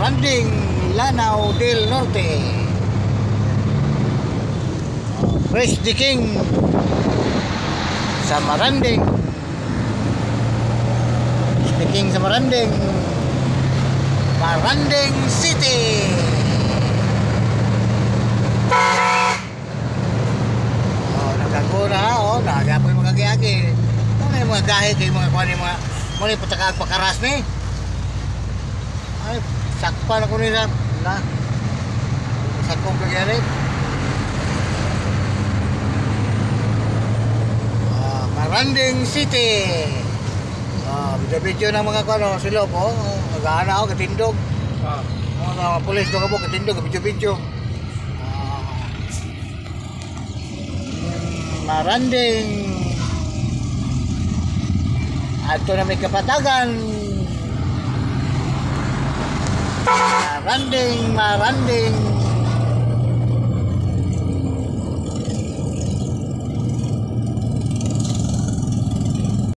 Maranding, Lanao del Norte. Fresh the King sa Maranding. The King sa Maranding. Maranding City. Nagkaguna ha, nagagapoy mga giyagi. Ano yung mga gahe kayo mga kuha yung mga patakag pakaras ni? Ay, sakpan ako nila. Sakpong kagyari. Maranding City. Video-video ng mga kuha, sila po. Nag-aana ako, katindog. Mga pulis doon ka po, katindog, video-video. Maranding. Ato na may kapatagan. Maranding.